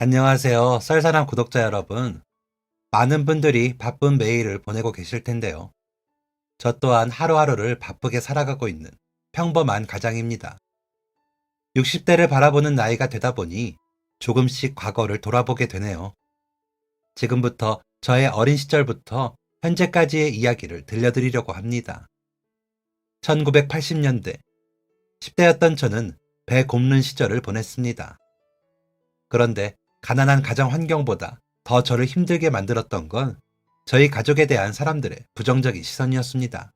안녕하세요. 썰사람 구독자 여러분. 많은 분들이 바쁜 매일을 보내고 계실 텐데요. 저 또한 하루하루를 바쁘게 살아가고 있는 평범한 가장입니다. 60대를 바라보는 나이가 되다 보니 조금씩 과거를 돌아보게 되네요. 지금부터 저의 어린 시절부터 현재까지의 이야기를 들려드리려고 합니다. 1980년대, 10대였던 저는 배 곪는 시절을 보냈습니다. 그런데 가난한 가정 환경보다 더 저를 힘들게 만들었던 건 저희 가족에 대한 사람들의 부정적인 시선이었습니다.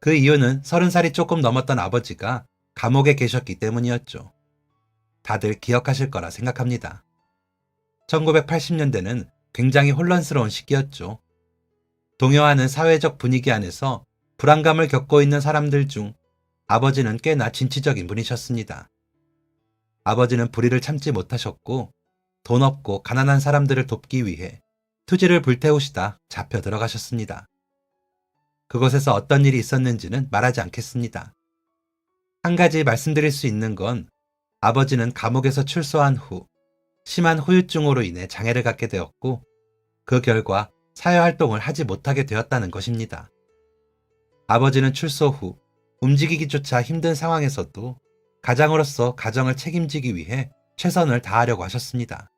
그 이유는 30살이 조금 넘었던 아버지가 감옥에 계셨기 때문이었죠. 다들 기억하실 거라 생각합니다. 1980년대는 굉장히 혼란스러운 시기였죠. 동요하는 사회적 분위기 안에서 불안감을 겪고 있는 사람들 중 아버지는 꽤나 진취적인 분이셨습니다. 아버지는 불의를 참지 못하셨고 돈 없고 가난한 사람들을 돕기 위해 투지를 불태우시다 잡혀 들어가셨습니다. 그곳에서 어떤 일이 있었는지는 말하지 않겠습니다. 한 가지 말씀드릴 수 있는 건 아버지는 감옥에서 출소한 후 심한 후유증으로 인해 장애를 갖게 되었고 그 결과 사회활동을 하지 못하게 되었다는 것입니다. 아버지는 출소 후 움직이기조차 힘든 상황에서도 가장으로서 가정을 책임지기 위해 최선을 다하려고 하셨습니다.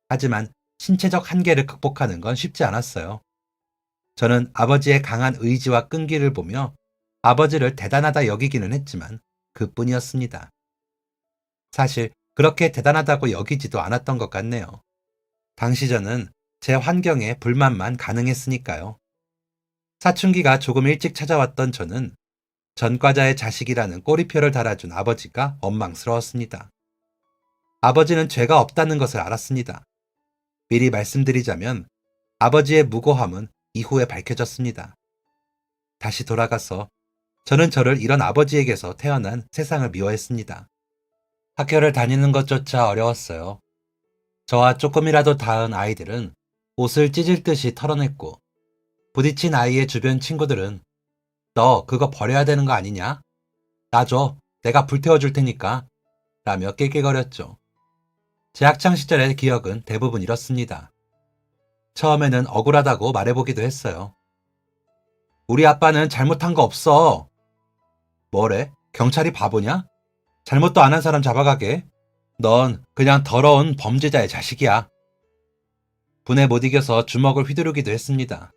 하지만 신체적 한계를 극복하는 건 쉽지 않았어요. 저는 아버지의 강한 의지와 끈기를 보며 아버지를 대단하다 여기기는 했지만 그뿐이었습니다. 사실 그렇게 대단하다고 여기지도 않았던 것 같네요. 당시 저는 제 환경에 불만만 가능했으니까요. 사춘기가 조금 일찍 찾아왔던 저는 전과자의 자식이라는 꼬리표를 달아준 아버지가 원망스러웠습니다. 아버지는 죄가 없다는 것을 알았습니다. 미리 말씀드리자면 아버지의 무고함은 이후에 밝혀졌습니다. 다시 돌아가서 저는 저를 이런 아버지에게서 태어난 세상을 미워했습니다. 학교를 다니는 것조차 어려웠어요. 저와 조금이라도 다은 아이들은 옷을 찢을 듯이 털어냈고 부딪힌 아이의 주변 친구들은 너 그거 버려야 되는 거 아니냐? 놔줘. 내가 불태워줄 테니까. 라며 낄낄거렸죠. 제 학창시절의 기억은 대부분 이렇습니다. 처음에는 억울하다고 말해보기도 했어요. 우리 아빠는 잘못한 거 없어. 뭐래? 경찰이 바보냐? 잘못도 안 한 사람 잡아가게. 넌 그냥 더러운 범죄자의 자식이야. 분에 못 이겨서 주먹을 휘두르기도 했습니다.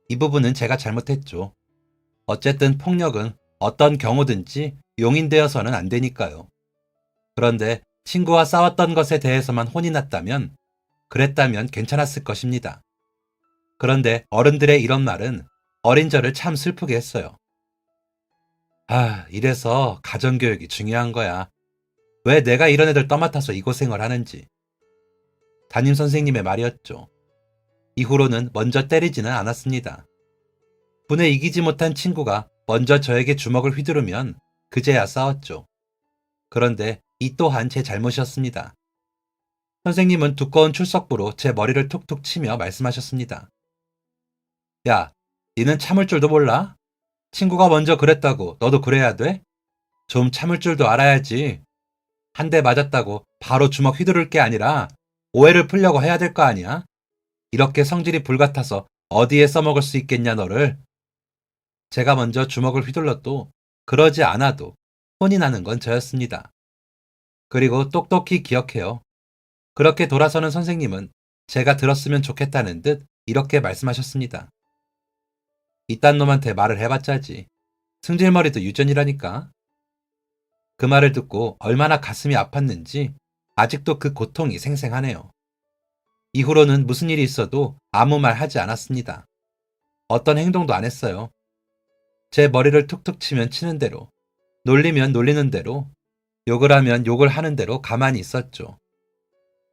이 부분은 제가 잘못했죠. 어쨌든 폭력은 어떤 경우든지 용인되어서는 안 되니까요. 그런데 친구와 싸웠던 것에 대해서만 혼이 났다면 그랬다면 괜찮았을 것입니다. 그런데 어른들의 이런 말은 어린 저를 참 슬프게 했어요. 이래서 가정교육이 중요한 거야. 왜 내가 이런 애들 떠맡아서 이 고생을 하는지. 담임 선생님의 말이었죠. 이후로는 먼저 때리지는 않았습니다. 분에 이기지 못한 친구가 먼저 저에게 주먹을 휘두르면 그제야 싸웠죠. 그런데 이 또한 제 잘못이었습니다. 선생님은 두꺼운 출석부로 제 머리를 툭툭 치며 말씀하셨습니다. 야, 니는 참을 줄도 몰라? 친구가 먼저 그랬다고 너도 그래야 돼? 좀 참을 줄도 알아야지. 한 대 맞았다고 바로 주먹 휘두를 게 아니라 오해를 풀려고 해야 될 거 아니야? 이렇게 성질이 불같아서 어디에 써먹을 수 있겠냐 너를. 제가 먼저 주먹을 휘둘러도 그러지 않아도 혼이 나는 건 저였습니다. 그리고 똑똑히 기억해요. 그렇게 돌아서는 선생님은 제가 들었으면 좋겠다는 듯 이렇게 말씀하셨습니다. 이딴 놈한테 말을 해봤자지. 승질머리도 유전이라니까. 그 말을 듣고 얼마나 가슴이 아팠는지 아직도 그 고통이 생생하네요. 이후로는 무슨 일이 있어도 아무 말 하지 않았습니다. 어떤 행동도 안 했어요. 제 머리를 툭툭 치면 치는 대로, 놀리면 놀리는 대로, 욕을 하면 욕을 하는 대로 가만히 있었죠.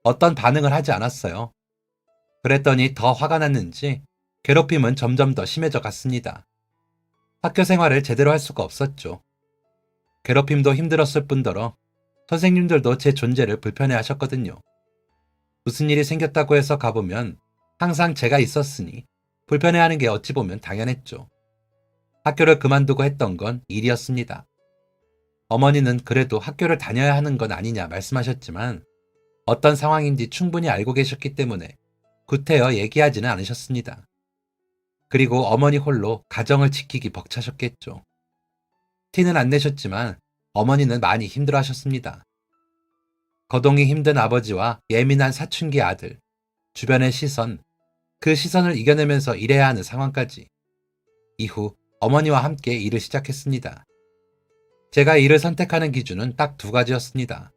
어떤 반응을 하지 않았어요. 그랬더니 더 화가 났는지 괴롭힘은 점점 더 심해져 갔습니다. 학교 생활을 제대로 할 수가 없었죠. 괴롭힘도 힘들었을 뿐더러 선생님들도 제 존재를 불편해 하셨거든요. 무슨 일이 생겼다고 해서 가보면 항상 제가 있었으니 불편해하는 게 어찌 보면 당연했죠. 학교를 그만두고 했던 건 일이었습니다. 어머니는 그래도 학교를 다녀야 하는 건 아니냐 말씀하셨지만 어떤 상황인지 충분히 알고 계셨기 때문에 구태여 얘기하지는 않으셨습니다. 그리고 어머니 홀로 가정을 지키기 벅차셨겠죠. 티는 안 내셨지만 어머니는 많이 힘들어하셨습니다. 거동이 힘든 아버지와 예민한 사춘기 아들, 주변의 시선, 그 시선을 이겨내면서 일해야 하는 상황까지. 이후 어머니와 함께 일을 시작했습니다. 제가 일을 선택하는 기준은 딱 두 가지였습니다.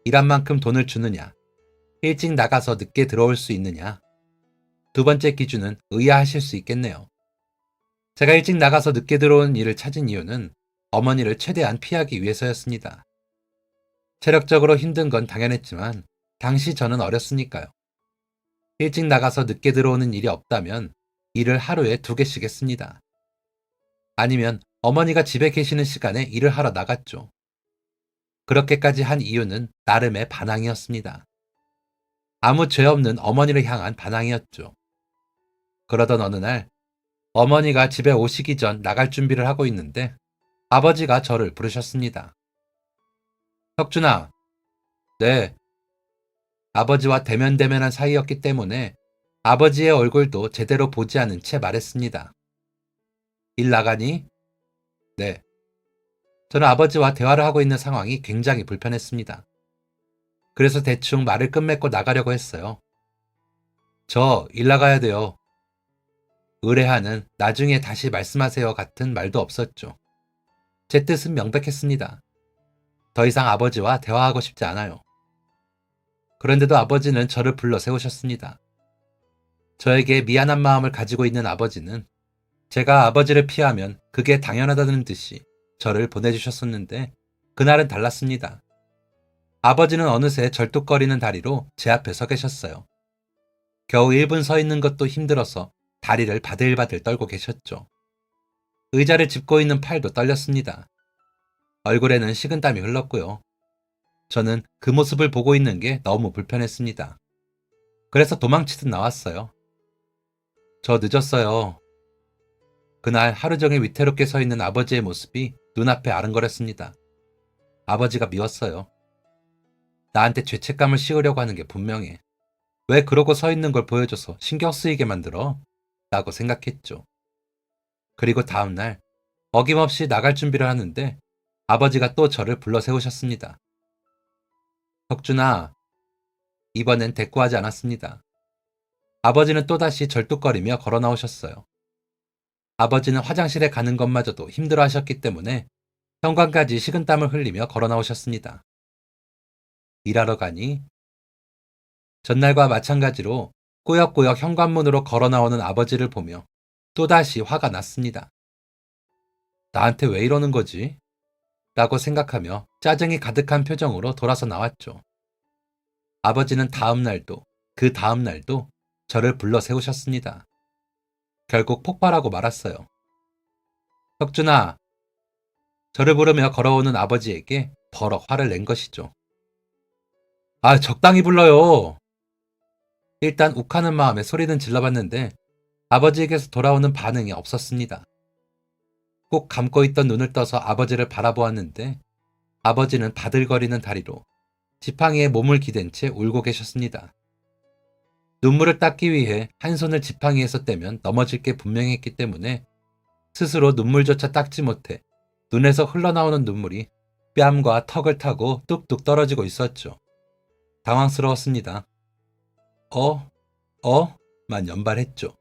일한 만큼 돈을 주느냐, 일찍 나가서 늦게 들어올 수 있느냐. 두 번째 기준은 의아하실 수 있겠네요. 제가 일찍 나가서 늦게 들어오는 일을 찾은 이유는 어머니를 최대한 피하기 위해서였습니다. 체력적으로 힘든 건 당연했지만 당시 저는 어렸으니까요. 일찍 나가서 늦게 들어오는 일이 없다면 일을 하루에 2개씩 했습니다. 아니면 어머니가 집에 계시는 시간에 일을 하러 나갔죠. 그렇게까지 한 이유는 나름의 반항이었습니다. 아무 죄 없는 어머니를 향한 반항이었죠. 그러던 어느 날 어머니가 집에 오시기 전 나갈 준비를 하고 있는데 아버지가 저를 부르셨습니다. 혁준아. 네. 아버지와 대면대면한 사이였기 때문에 아버지의 얼굴도 제대로 보지 않은 채 말했습니다. 일 나가니? 네. 저는 아버지와 대화를 하고 있는 상황이 굉장히 불편했습니다. 그래서 대충 말을 끝맺고 나가려고 했어요. 저 일 나가야 돼요. 의뢰하는 나중에 다시 말씀하세요 같은 말도 없었죠. 제 뜻은 명백했습니다. 더 이상 아버지와 대화하고 싶지 않아요. 그런데도 아버지는 저를 불러 세우셨습니다. 저에게 미안한 마음을 가지고 있는 아버지는 제가 아버지를 피하면 그게 당연하다는 듯이 저를 보내주셨었는데 그날은 달랐습니다. 아버지는 어느새 절뚝거리는 다리로 제 앞에 서 계셨어요. 겨우 1분 서 있는 것도 힘들어서 다리를 바들바들 떨고 계셨죠. 의자를 짚고 있는 팔도 떨렸습니다. 얼굴에는 식은땀이 흘렀고요. 저는 그 모습을 보고 있는 게 너무 불편했습니다. 그래서 도망치듯 나왔어요. 저 늦었어요. 그날 하루 종일 위태롭게 서 있는 아버지의 모습이 눈앞에 아른거렸습니다. 아버지가 미웠어요. 나한테 죄책감을 씌우려고 하는 게 분명해. 왜 그러고 서 있는 걸 보여줘서 신경 쓰이게 만들어? 라고 생각했죠. 그리고 다음날 어김없이 나갈 준비를 하는데 아버지가 또 저를 불러 세우셨습니다. 혁준아, 이번엔 대꾸하지 않았습니다. 아버지는 또다시 절뚝거리며 걸어 나오셨어요. 아버지는 화장실에 가는 것마저도 힘들어 하셨기 때문에 현관까지 식은땀을 흘리며 걸어 나오셨습니다. 일하러 가니? 전날과 마찬가지로 꾸역꾸역 현관문으로 걸어 나오는 아버지를 보며 또다시 화가 났습니다. 나한테 왜 이러는 거지? 라고 생각하며 짜증이 가득한 표정으로 돌아서 나왔죠. 아버지는 다음 날도 그 다음 날도 저를 불러 세우셨습니다. 결국 폭발하고 말았어요. 혁준아. 저를 부르며 걸어오는 아버지에게 버럭 화를 낸 것이죠. 아, 적당히 불러요. 일단 욱하는 마음에 소리는 질러봤는데 아버지에게서 돌아오는 반응이 없었습니다. 꼭 감고 있던 눈을 떠서 아버지를 바라보았는데 아버지는 바들거리는 다리로 지팡이에 몸을 기댄 채 울고 계셨습니다. 눈물을 닦기 위해 한 손을 지팡이에서 떼면 넘어질 게 분명했기 때문에 스스로 눈물조차 닦지 못해 눈에서 흘러나오는 눈물이 뺨과 턱을 타고 뚝뚝 떨어지고 있었죠. 당황스러웠습니다. 만 연발했죠.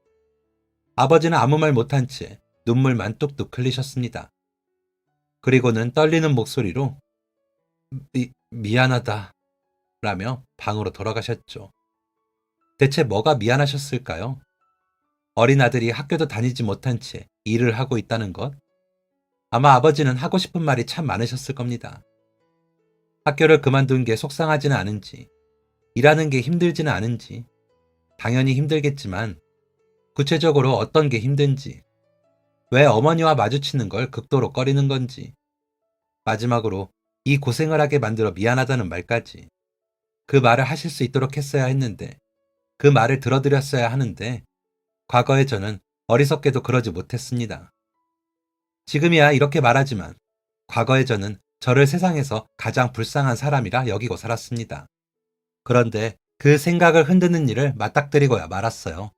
아버지는 아무 말 못한 채 눈물만 뚝뚝 흘리셨습니다. 그리고는 떨리는 목소리로 미안하다 라며 방으로 돌아가셨죠. 대체 뭐가 미안하셨을까요? 어린 아들이 학교도 다니지 못한 채 일을 하고 있다는 것? 아마 아버지는 하고 싶은 말이 참 많으셨을 겁니다. 학교를 그만둔 게 속상하지는 않은지, 일하는 게 힘들지는 않은지, 당연히 힘들겠지만 구체적으로 어떤 게 힘든지, 왜 어머니와 마주치는 걸 극도로 꺼리는 건지, 마지막으로 이 고생을 하게 만들어 미안하다는 말까지. 그 말을 하실 수 있도록 했어야 했는데, 그 말을 들어드렸어야 하는데 과거에 저는 어리석게도 그러지 못했습니다. 지금이야 이렇게 말하지만 과거에 저는 저를 세상에서 가장 불쌍한 사람이라 여기고 살았습니다. 그런데 그 생각을 흔드는 일을 맞닥뜨리고야 말았어요.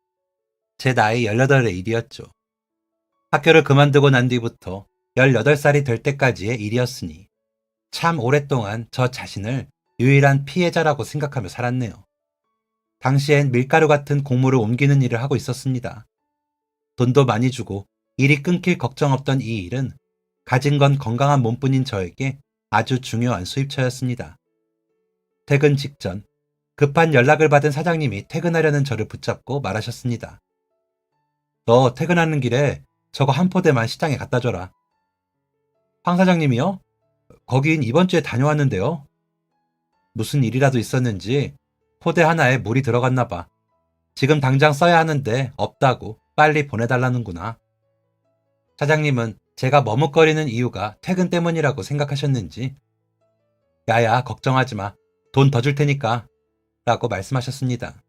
제 나이 18의 일이었죠. 학교를 그만두고 난 뒤부터 18살이 될 때까지의 일이었으니 참 오랫동안 저 자신을 유일한 피해자라고 생각하며 살았네요. 당시엔 밀가루 같은 곡물을 옮기는 일을 하고 있었습니다. 돈도 많이 주고 일이 끊길 걱정 없던 이 일은 가진 건 건강한 몸뿐인 저에게 아주 중요한 수입처였습니다. 퇴근 직전 급한 연락을 받은 사장님이 퇴근하려는 저를 붙잡고 말하셨습니다. 너 퇴근하는 길에 저거 한 포대만 시장에 갖다 줘라. 황 사장님이요? 거긴 이번 주에 다녀왔는데요. 무슨 일이라도 있었는지 포대 하나에 물이 들어갔나 봐. 지금 당장 써야 하는데 없다고 빨리 보내달라는구나. 사장님은 제가 머뭇거리는 이유가 퇴근 때문이라고 생각하셨는지 야야 걱정하지 마. 돈 더 줄 테니까 라고 말씀하셨습니다.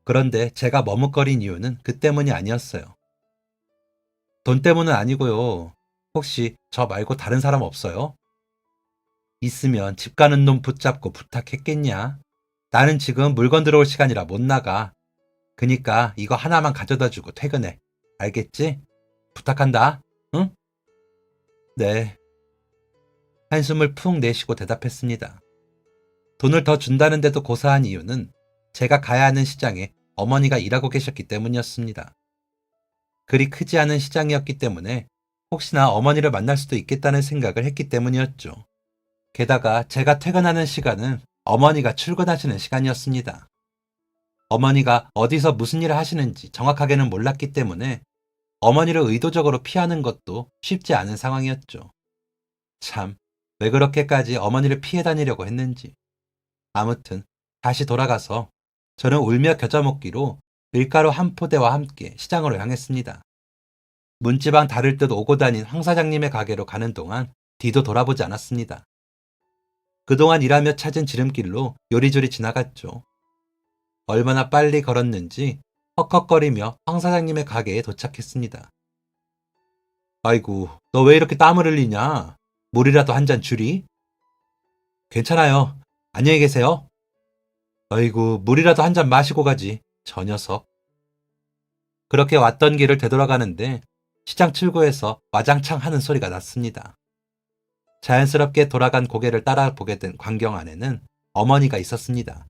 그런데 제가 머뭇거린 이유는 그 때문이 아니었어요. 돈 때문은 아니고요. 혹시 저 말고 다른 사람 없어요? 있으면 집 가는 놈 붙잡고 부탁했겠냐? 나는 지금 물건 들어올 시간이라 못 나가. 그니까 이거 하나만 가져다 주고 퇴근해. 알겠지? 부탁한다. 응? 네. 한숨을 푹 내쉬고 대답했습니다. 돈을 더 준다는데도 고사한 이유는 제가 가야 하는 시장에 어머니가 일하고 계셨기 때문이었습니다. 그리 크지 않은 시장이었기 때문에 혹시나 어머니를 만날 수도 있겠다는 생각을 했기 때문이었죠. 게다가 제가 퇴근하는 시간은 어머니가 출근하시는 시간이었습니다. 어머니가 어디서 무슨 일을 하시는지 정확하게는 몰랐기 때문에 어머니를 의도적으로 피하는 것도 쉽지 않은 상황이었죠. 참, 왜 그렇게까지 어머니를 피해 다니려고 했는지. 아무튼 다시 돌아가서 저는 울며 겨자 먹기로 밀가루 한 포대와 함께 시장으로 향했습니다. 문지방 다를 듯 오고 다닌 황 사장님의 가게로 가는 동안 뒤도 돌아보지 않았습니다. 그동안 일하며 찾은 지름길로 요리조리 지나갔죠. 얼마나 빨리 걸었는지 헉헉거리며 황 사장님의 가게에 도착했습니다. 아이고, 너 왜 이렇게 땀을 흘리냐? 물이라도 한 잔 주리? 괜찮아요. 안녕히 계세요. 아이고, 물이라도 한 잔 마시고 가지. 저 녀석. 그렇게 왔던 길을 되돌아가는데 시장 출구에서 와장창 하는 소리가 났습니다. 자연스럽게 돌아간 고개를 따라 보게 된 광경 안에는 어머니가 있었습니다.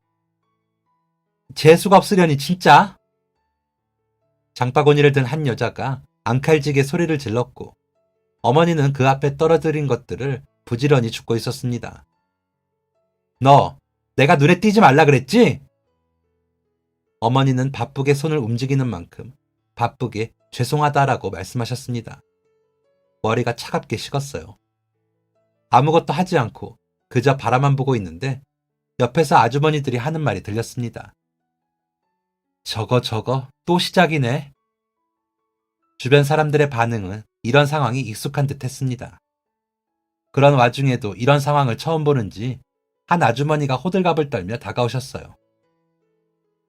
재수가 없으려니 진짜? 장바구니를 든 한 여자가 앙칼지게 소리를 질렀고 어머니는 그 앞에 떨어뜨린 것들을 부지런히 줍고 있었습니다. 너, 내가 눈에 띄지 말라 그랬지? 어머니는 바쁘게 손을 움직이는 만큼 바쁘게 죄송하다라고 말씀하셨습니다. 머리가 차갑게 식었어요. 아무것도 하지 않고 그저 바라만 보고 있는데 옆에서 아주머니들이 하는 말이 들렸습니다. 저거 또 시작이네. 주변 사람들의 반응은 이런 상황이 익숙한 듯 했습니다. 그런 와중에도 이런 상황을 처음 보는지 한 아주머니가 호들갑을 떨며 다가오셨어요.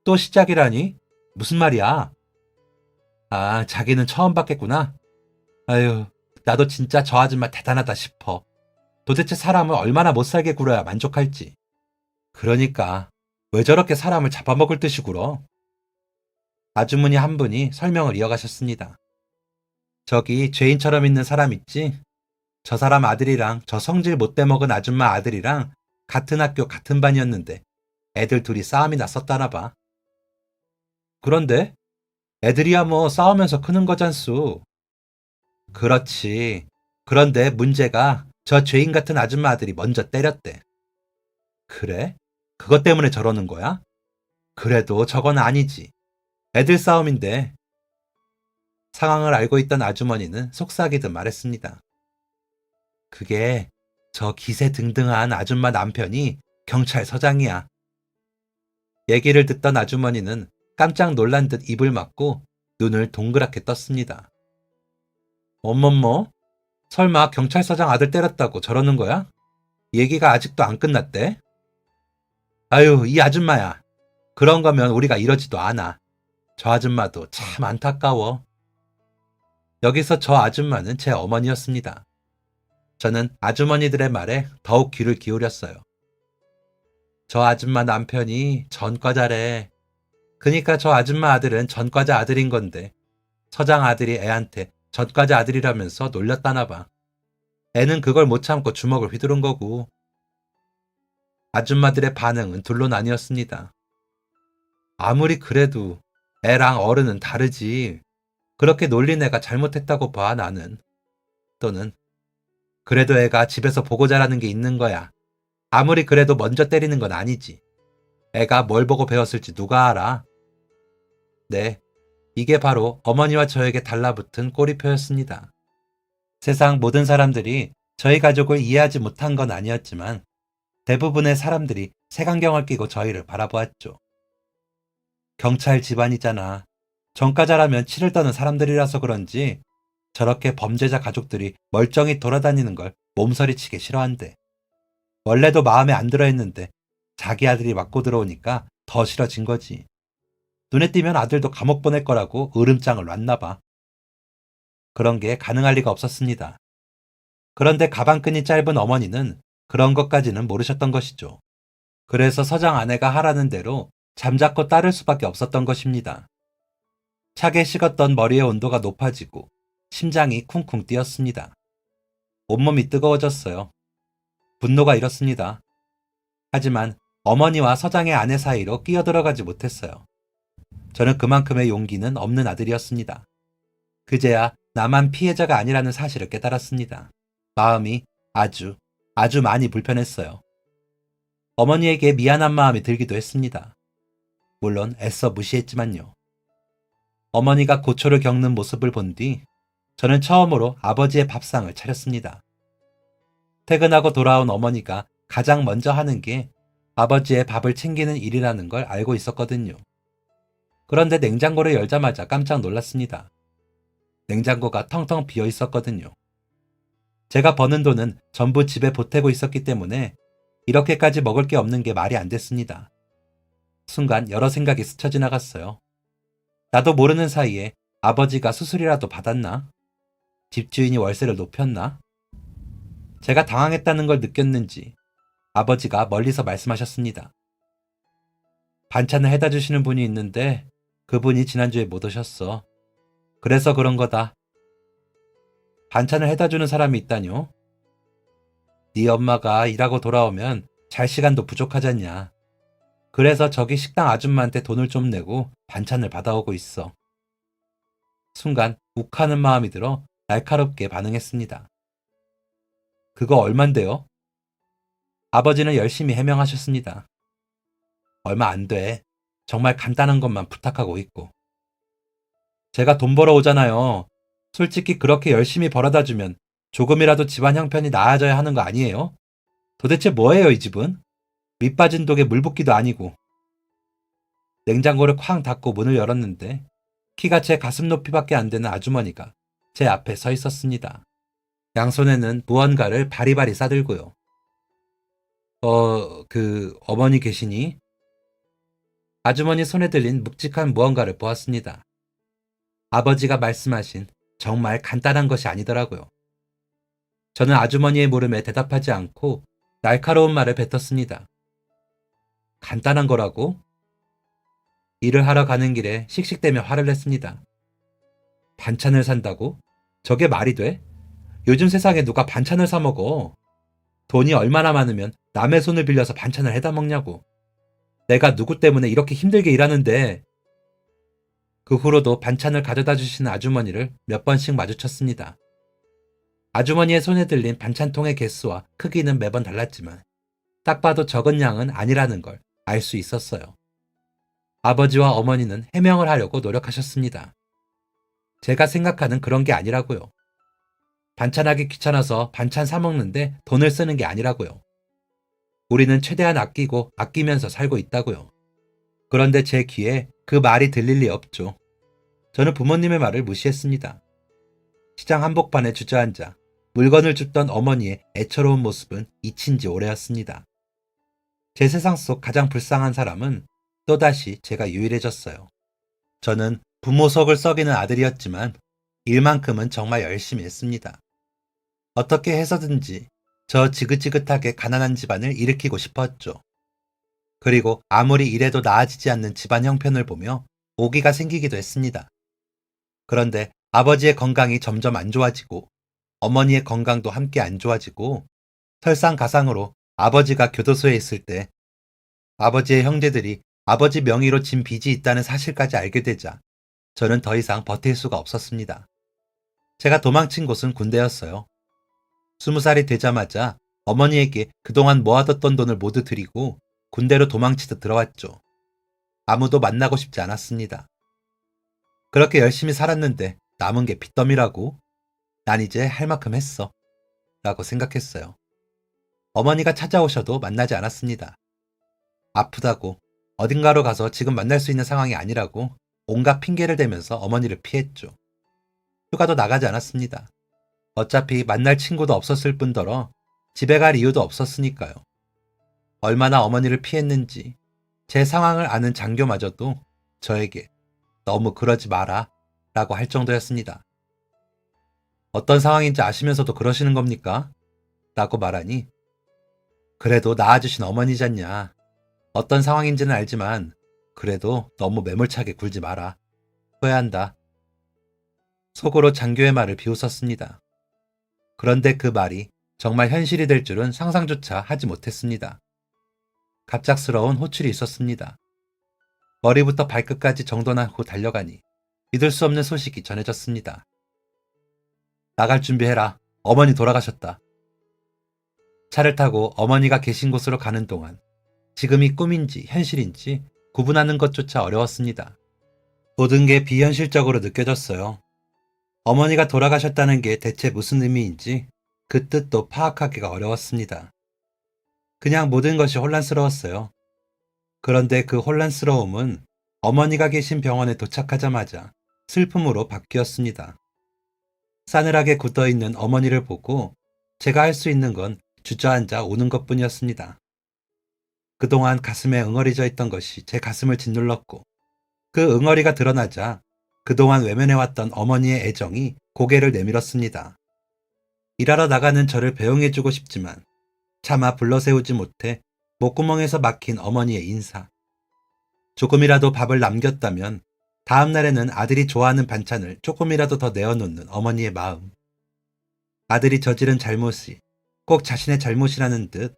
또 시작이라니? 무슨 말이야? 아, 자기는 처음 봤겠구나. 아유, 나도 진짜 저 아줌마 대단하다 싶어. 도대체 사람을 얼마나 못살게 굴어야 만족할지. 그러니까 왜 저렇게 사람을 잡아먹을 듯이 굴어? 아주머니 한 분이 설명을 이어가셨습니다. 저기 죄인처럼 있는 사람 있지? 저 사람 아들이랑 저 성질 못돼 먹은 아줌마 아들이랑 같은 학교 같은 반이었는데 애들 둘이 싸움이 났었다나 봐. 그런데 애들이야 뭐 싸우면서 크는 거잖수. 그렇지. 그런데 문제가 저 죄인 같은 아줌마 아들이 먼저 때렸대. 그래? 그것 때문에 저러는 거야? 그래도 저건 아니지. 애들 싸움인데. 상황을 알고 있던 아주머니는 속삭이듯 말했습니다. 그게 저 기세 등등한 아줌마 남편이 경찰서장이야. 얘기를 듣던 아주머니는 깜짝 놀란 듯 입을 막고 눈을 동그랗게 떴습니다. 어머머, 설마 경찰서장 아들 때렸다고 저러는 거야? 얘기가 아직도 안 끝났대? 아유, 이 아줌마야. 그런 거면 우리가 이러지도 않아. 저 아줌마도 참 안타까워. 여기서 저 아줌마는 제 어머니였습니다. 저는 아주머니들의 말에 더욱 귀를 기울였어요. 저 아줌마 남편이 전과자래. 그니까 저 아줌마 아들은 전과자 아들인 건데 서장 아들이 애한테 전과자 아들이라면서 놀렸다나 봐. 애는 그걸 못 참고 주먹을 휘두른 거고. 아줌마들의 반응은 둘로 나뉘었습니다. 아무리 그래도 애랑 어른은 다르지. 그렇게 놀린 애가 잘못했다고 봐, 나는. 또는 그래도 애가 집에서 보고 자라는 게 있는 거야. 아무리 그래도 먼저 때리는 건 아니지. 애가 뭘 보고 배웠을지 누가 알아? 네, 이게 바로 어머니와 저에게 달라붙은 꼬리표였습니다. 세상 모든 사람들이 저희 가족을 이해하지 못한 건 아니었지만 대부분의 사람들이 색안경을 끼고 저희를 바라보았죠. 경찰 집안이잖아. 전과자라면 치를 떠는 사람들이라서 그런지 저렇게 범죄자 가족들이 멀쩡히 돌아다니는 걸 몸서리치게 싫어한대. 원래도 마음에 안 들어 했는데 자기 아들이 맞고 들어오니까 더 싫어진 거지. 눈에 띄면 아들도 감옥 보낼 거라고 으름장을 놨나 봐. 그런 게 가능할 리가 없었습니다. 그런데 가방끈이 짧은 어머니는 그런 것까지는 모르셨던 것이죠. 그래서 서장 아내가 하라는 대로 잠자코 따를 수밖에 없었던 것입니다. 차게 식었던 머리의 온도가 높아지고 심장이 쿵쿵 뛰었습니다. 온몸이 뜨거워졌어요. 분노가 일었습니다. 하지만 어머니와 서장의 아내 사이로 끼어들어가지 못했어요. 저는 그만큼의 용기는 없는 아들이었습니다. 그제야 나만 피해자가 아니라는 사실을 깨달았습니다. 마음이 아주 많이 불편했어요. 어머니에게 미안한 마음이 들기도 했습니다. 물론 애써 무시했지만요. 어머니가 고초를 겪는 모습을 본 뒤 저는 처음으로 아버지의 밥상을 차렸습니다. 퇴근하고 돌아온 어머니가 가장 먼저 하는 게 아버지의 밥을 챙기는 일이라는 걸 알고 있었거든요. 그런데 냉장고를 열자마자 깜짝 놀랐습니다. 냉장고가 텅텅 비어 있었거든요. 제가 버는 돈은 전부 집에 보태고 있었기 때문에 이렇게까지 먹을 게 없는 게 말이 안 됐습니다. 순간 여러 생각이 스쳐 지나갔어요. 나도 모르는 사이에 아버지가 수술이라도 받았나? 집주인이 월세를 높였나? 제가 당황했다는 걸 느꼈는지 아버지가 멀리서 말씀하셨습니다. 반찬을 해다 주시는 분이 있는데 그분이 지난주에 못 오셨어. 그래서 그런 거다. 반찬을 해다 주는 사람이 있다뇨? 네 엄마가 일하고 돌아오면 잘 시간도 부족하잖냐. 그래서 저기 식당 아줌마한테 돈을 좀 내고 반찬을 받아오고 있어. 순간 욱하는 마음이 들어 날카롭게 반응했습니다. 그거 얼만데요? 아버지는 열심히 해명하셨습니다. 얼마 안 돼. 정말 간단한 것만 부탁하고 있고. 제가 돈 벌어 오잖아요. 솔직히 그렇게 열심히 벌어다 주면 조금이라도 집안 형편이 나아져야 하는 거 아니에요? 도대체 뭐예요, 이 집은? 밑 빠진 독에 물 붓기도 아니고. 냉장고를 쾅 닫고 문을 열었는데 키가 제 가슴 높이밖에 안 되는 아주머니가 제 앞에 서 있었습니다. 양손에는 무언가를 바리바리 싸들고요. 어머니 계시니? 아주머니 손에 들린 묵직한 무언가를 보았습니다. 아버지가 말씀하신 정말 간단한 것이 아니더라고요. 저는 아주머니의 물음에 대답하지 않고 날카로운 말을 뱉었습니다. 간단한 거라고? 일을 하러 가는 길에 씩씩대며 화를 냈습니다. 반찬을 산다고? 저게 말이 돼? 요즘 세상에 누가 반찬을 사 먹어? 돈이 얼마나 많으면 남의 손을 빌려서 반찬을 해다 먹냐고. 내가 누구 때문에 이렇게 힘들게 일하는데. 그 후로도 반찬을 가져다 주시는 아주머니를 몇 번씩 마주쳤습니다. 아주머니의 손에 들린 반찬통의 개수와 크기는 매번 달랐지만 딱 봐도 적은 양은 아니라는 걸 알 수 있었어요. 아버지와 어머니는 해명을 하려고 노력하셨습니다. 제가 생각하는 그런 게 아니라고요. 반찬하기 귀찮아서 반찬 사 먹는데 돈을 쓰는 게 아니라고요. 우리는 최대한 아끼고 아끼면서 살고 있다고요. 그런데 제 귀에 그 말이 들릴 리 없죠. 저는 부모님의 말을 무시했습니다. 시장 한복판에 주저앉아 물건을 줍던 어머니의 애처로운 모습은 잊힌 지 오래였습니다. 제 세상 속 가장 불쌍한 사람은 또다시 제가 유일해졌어요. 저는 부모 속을 썩이는 아들이었지만 일만큼은 정말 열심히 했습니다. 어떻게 해서든지 저 지긋지긋하게 가난한 집안을 일으키고 싶었죠. 그리고 아무리 이래도 나아지지 않는 집안 형편을 보며 오기가 생기기도 했습니다. 그런데 아버지의 건강이 점점 안 좋아지고 어머니의 건강도 함께 안 좋아지고 설상가상으로 아버지가 교도소에 있을 때 아버지의 형제들이 아버지 명의로 진 빚이 있다는 사실까지 알게 되자 저는 더 이상 버틸 수가 없었습니다. 제가 도망친 곳은 군대였어요. 20살이 되자마자 어머니에게 그동안 모아뒀던 돈을 모두 드리고 군대로 도망치듯 들어왔죠. 아무도 만나고 싶지 않았습니다. 그렇게 열심히 살았는데 남은 게 빚더미라고? 난 이제 할 만큼 했어. 라고 생각했어요. 어머니가 찾아오셔도 만나지 않았습니다. 아프다고, 어딘가로 가서 지금 만날 수 있는 상황이 아니라고 온갖 핑계를 대면서 어머니를 피했죠. 휴가도 나가지 않았습니다. 어차피 만날 친구도 없었을 뿐더러 집에 갈 이유도 없었으니까요. 얼마나 어머니를 피했는지 제 상황을 아는 장교마저도 저에게 너무 그러지 마라 라고 할 정도였습니다. 어떤 상황인지 아시면서도 그러시는 겁니까? 라고 말하니 그래도 낳아주신 어머니잖냐. 어떤 상황인지는 알지만 그래도 너무 매몰차게 굴지 마라. 후회한다. 속으로 장교의 말을 비웃었습니다. 그런데 그 말이 정말 현실이 될 줄은 상상조차 하지 못했습니다. 갑작스러운 호출이 있었습니다. 머리부터 발끝까지 정돈한 후 달려가니 믿을 수 없는 소식이 전해졌습니다. 나갈 준비해라. 어머니 돌아가셨다. 차를 타고 어머니가 계신 곳으로 가는 동안 지금이 꿈인지 현실인지 구분하는 것조차 어려웠습니다. 모든 게 비현실적으로 느껴졌어요. 어머니가 돌아가셨다는 게 대체 무슨 의미인지 그 뜻도 파악하기가 어려웠습니다. 그냥 모든 것이 혼란스러웠어요. 그런데 그 혼란스러움은 어머니가 계신 병원에 도착하자마자 슬픔으로 바뀌었습니다. 싸늘하게 굳어있는 어머니를 보고 제가 할 수 있는 건 주저앉아 우는 것뿐이었습니다. 그동안 가슴에 응어리져 있던 것이 제 가슴을 짓눌렀고 그 응어리가 드러나자 그동안 외면해왔던 어머니의 애정이 고개를 내밀었습니다. 일하러 나가는 저를 배웅해주고 싶지만 차마 불러세우지 못해 목구멍에서 막힌 어머니의 인사. 조금이라도 밥을 남겼다면 다음 날에는 아들이 좋아하는 반찬을 조금이라도 더 내어놓는 어머니의 마음. 아들이 저지른 잘못이 꼭 자신의 잘못이라는 듯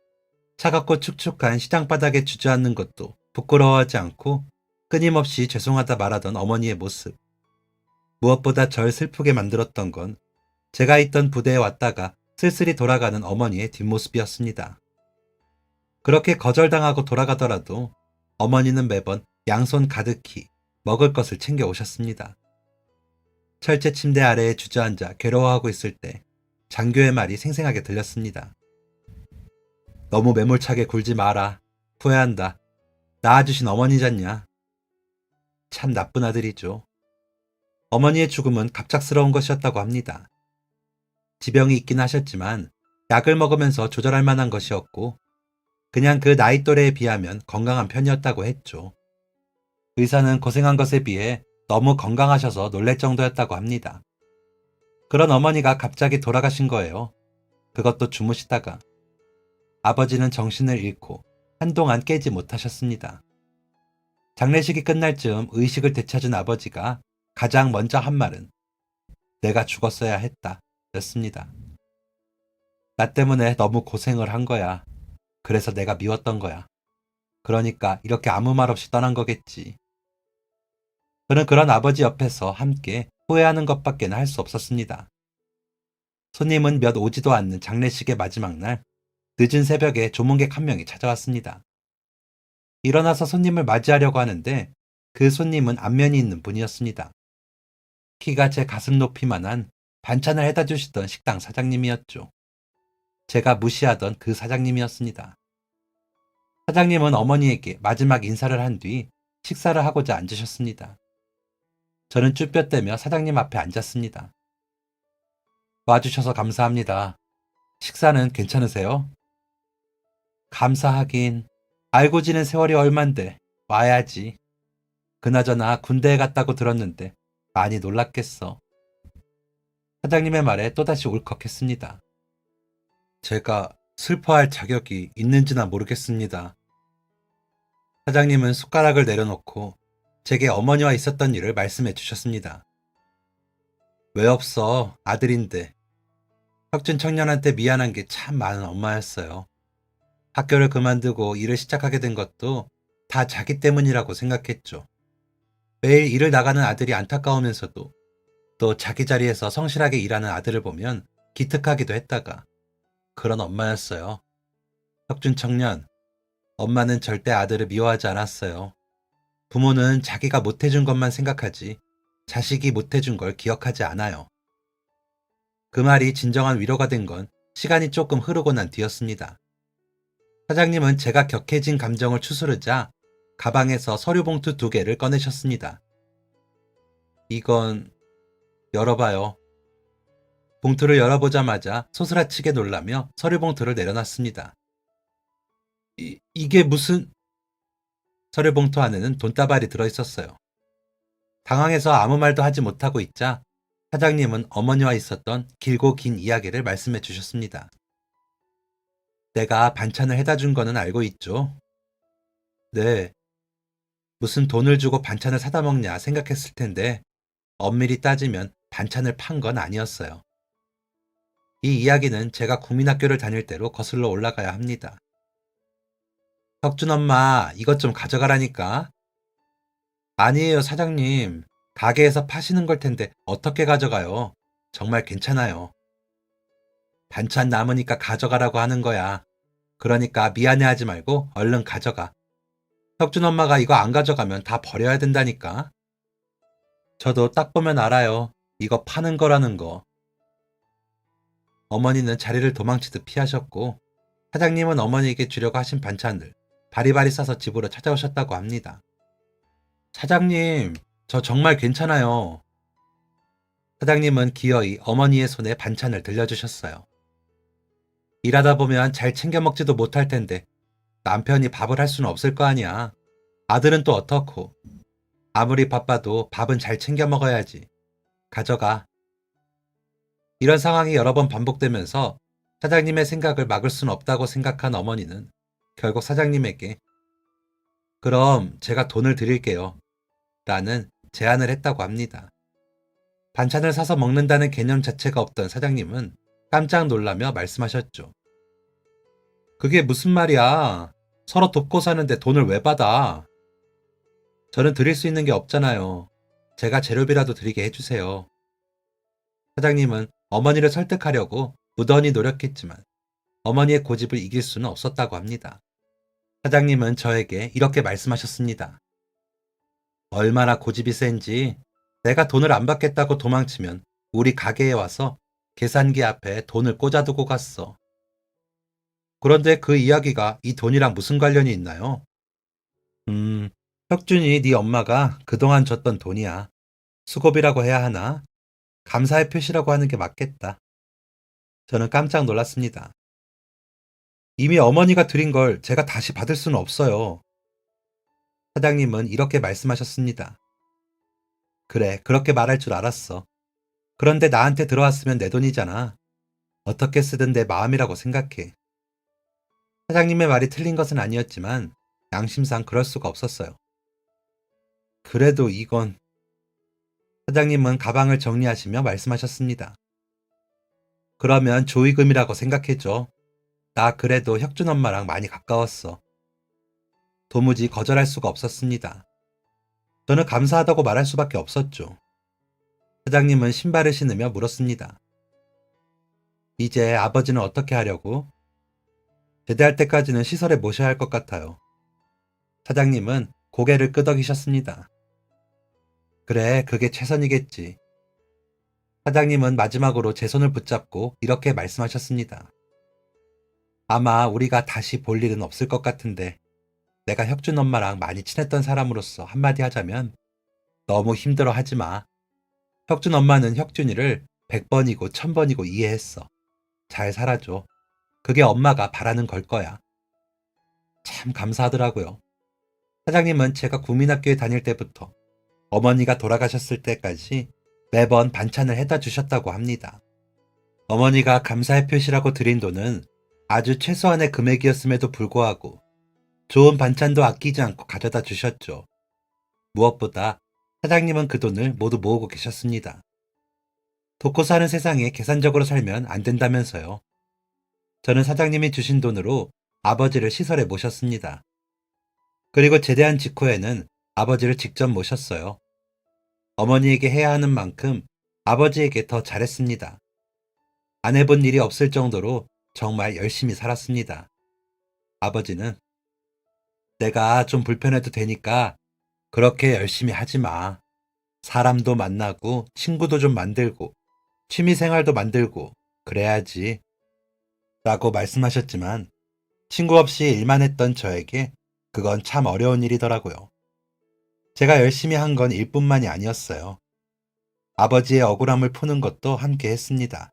차갑고 축축한 시장바닥에 주저앉는 것도 부끄러워하지 않고 끊임없이 죄송하다 말하던 어머니의 모습. 무엇보다 절 슬프게 만들었던 건 제가 있던 부대에 왔다가 쓸쓸히 돌아가는 어머니의 뒷모습이었습니다. 그렇게 거절당하고 돌아가더라도 어머니는 매번 양손 가득히 먹을 것을 챙겨 오셨습니다. 철제 침대 아래에 주저앉아 괴로워하고 있을 때 장교의 말이 생생하게 들렸습니다. 너무 매몰차게 굴지 마라. 후회한다. 낳아주신 어머니잖냐. 참 나쁜 아들이죠. 어머니의 죽음은 갑작스러운 것이었다고 합니다. 지병이 있긴 하셨지만 약을 먹으면서 조절할 만한 것이었고 그냥 그 나이 또래에 비하면 건강한 편이었다고 했죠. 의사는 고생한 것에 비해 너무 건강하셔서 놀랄 정도였다고 합니다. 그런 어머니가 갑자기 돌아가신 거예요. 그것도 주무시다가. 아버지는 정신을 잃고 한동안 깨지 못하셨습니다. 장례식이 끝날 즈음 의식을 되찾은 아버지가 가장 먼저 한 말은 내가 죽었어야 했다 였습니다. 나 때문에 너무 고생을 한 거야. 그래서 내가 미웠던 거야. 그러니까 이렇게 아무 말 없이 떠난 거겠지. 저는 그런 아버지 옆에서 함께 후회하는 것밖에는 할 수 없었습니다. 손님은 몇 오지도 않는 장례식의 마지막 날 늦은 새벽에 조문객 한 명이 찾아왔습니다. 일어나서 손님을 맞이하려고 하는데 그 손님은 안면이 있는 분이었습니다. 키가 제 가슴 높이만한 반찬을 해다 주시던 식당 사장님이었죠. 제가 무시하던 그 사장님이었습니다. 사장님은 어머니에게 마지막 인사를 한 뒤 식사를 하고자 앉으셨습니다. 저는 쭈뼛대며 사장님 앞에 앉았습니다. 와주셔서 감사합니다. 식사는 괜찮으세요? 감사하긴. 알고 지낸 세월이 얼만데 와야지. 그나저나 군대에 갔다고 들었는데 많이 놀랐겠어. 사장님의 말에 또다시 울컥했습니다. 제가 슬퍼할 자격이 있는지나 모르겠습니다. 사장님은 숟가락을 내려놓고 제게 어머니와 있었던 일을 말씀해 주셨습니다. 왜 없어? 아들인데. 혁준 청년한테 미안한 게 참 많은 엄마였어요. 학교를 그만두고 일을 시작하게 된 것도 다 자기 때문이라고 생각했죠. 매일 일을 나가는 아들이 안타까우면서도 또 자기 자리에서 성실하게 일하는 아들을 보면 기특하기도 했다가 그런 엄마였어요. 혁준 청년, 엄마는 절대 아들을 미워하지 않았어요. 부모는 자기가 못해준 것만 생각하지 자식이 못해준 걸 기억하지 않아요. 그 말이 진정한 위로가 된 건 시간이 조금 흐르고 난 뒤였습니다. 사장님은 제가 격해진 감정을 추스르자 가방에서 서류 봉투 2개를 꺼내셨습니다. 이건 열어봐요. 봉투를 열어보자마자 소스라치게 놀라며 서류 봉투를 내려놨습니다. 이게 무슨... 서류 봉투 안에는 돈다발이 들어있었어요. 당황해서 아무 말도 하지 못하고 있자 사장님은 어머니와 있었던 길고 긴 이야기를 말씀해 주셨습니다. 내가 반찬을 해다 준 거는 알고 있죠? 네. 무슨 돈을 주고 반찬을 사다 먹냐 생각했을 텐데 엄밀히 따지면 반찬을 판 건 아니었어요. 이 이야기는 제가 국민학교를 다닐 때로 거슬러 올라가야 합니다. 혁준 엄마, 이것 좀 가져가라니까. 아니에요, 사장님. 가게에서 파시는 걸 텐데 어떻게 가져가요? 정말 괜찮아요. 반찬 남으니까 가져가라고 하는 거야. 그러니까 미안해하지 말고 얼른 가져가. 혁준 엄마가 이거 안 가져가면 다 버려야 된다니까. 저도 딱 보면 알아요. 이거 파는 거라는 거. 어머니는 자리를 도망치듯 피하셨고 사장님은 어머니에게 주려고 하신 반찬을 바리바리 싸서 집으로 찾아오셨다고 합니다. 사장님, 저 정말 괜찮아요. 사장님은 기어이 어머니의 손에 반찬을 들려주셨어요. 일하다 보면 잘 챙겨 먹지도 못할 텐데 남편이 밥을 할 수는 없을 거 아니야. 아들은 또 어떻고. 아무리 바빠도 밥은 잘 챙겨 먹어야지. 가져가. 이런 상황이 여러 번 반복되면서 사장님의 생각을 막을 수는 없다고 생각한 어머니는 결국 사장님에게 그럼 제가 돈을 드릴게요. 라는 제안을 했다고 합니다. 반찬을 사서 먹는다는 개념 자체가 없던 사장님은 깜짝 놀라며 말씀하셨죠. 그게 무슨 말이야. 서로 돕고 사는데 돈을 왜 받아? 저는 드릴 수 있는 게 없잖아요. 제가 재료비라도 드리게 해주세요. 사장님은 어머니를 설득하려고 무던히 노력했지만 어머니의 고집을 이길 수는 없었다고 합니다. 사장님은 저에게 이렇게 말씀하셨습니다. 얼마나 고집이 센지 내가 돈을 안 받겠다고 도망치면 우리 가게에 와서 계산기 앞에 돈을 꽂아두고 갔어. 그런데 그 이야기가 이 돈이랑 무슨 관련이 있나요? 혁준이 네 엄마가 그동안 줬던 돈이야. 수고비라고 해야 하나? 감사의 표시라고 하는 게 맞겠다. 저는 깜짝 놀랐습니다. 이미 어머니가 드린 걸 제가 다시 받을 수는 없어요. 사장님은 이렇게 말씀하셨습니다. 그래, 그렇게 말할 줄 알았어. 그런데 나한테 들어왔으면 내 돈이잖아. 어떻게 쓰든 내 마음이라고 생각해. 사장님의 말이 틀린 것은 아니었지만 양심상 그럴 수가 없었어요. 그래도 이건... 사장님은 가방을 정리하시며 말씀하셨습니다. 그러면 조의금이라고 생각해줘. 나 그래도 혁준 엄마랑 많이 가까웠어. 도무지 거절할 수가 없었습니다. 저는 감사하다고 말할 수밖에 없었죠. 사장님은 신발을 신으며 물었습니다. 이제 아버지는 어떻게 하려고? 제대할 때까지는 시설에 모셔야 할 것 같아요. 사장님은 고개를 끄덕이셨습니다. 그래, 그게 최선이겠지. 사장님은 마지막으로 제 손을 붙잡고 이렇게 말씀하셨습니다. 아마 우리가 다시 볼 일은 없을 것 같은데 내가 혁준 엄마랑 많이 친했던 사람으로서 한마디 하자면 너무 힘들어 하지 마. 혁준 엄마는 혁준이를 100번이고 1000번이고 이해했어. 잘 살아줘. 그게 엄마가 바라는 걸 거야. 참 감사하더라고요. 사장님은 제가 국민학교에 다닐 때부터 어머니가 돌아가셨을 때까지 매번 반찬을 해다 주셨다고 합니다. 어머니가 감사의 표시라고 드린 돈은 아주 최소한의 금액이었음에도 불구하고 좋은 반찬도 아끼지 않고 가져다 주셨죠. 무엇보다 사장님은 그 돈을 모두 모으고 계셨습니다. 돕고 사는 세상에 계산적으로 살면 안 된다면서요. 저는 사장님이 주신 돈으로 아버지를 시설에 모셨습니다. 그리고 제대한 직후에는 아버지를 직접 모셨어요. 어머니에게 해야 하는 만큼 아버지에게 더 잘했습니다. 안 해본 일이 없을 정도로 정말 열심히 살았습니다. 아버지는 내가 좀 불편해도 되니까 그렇게 열심히 하지 마. 사람도 만나고 친구도 좀 만들고 취미 생활도 만들고 그래야지. 라고 말씀하셨지만 친구 없이 일만 했던 저에게 그건 참 어려운 일이더라고요. 제가 열심히 한 건 일뿐만이 아니었어요. 아버지의 억울함을 푸는 것도 함께 했습니다.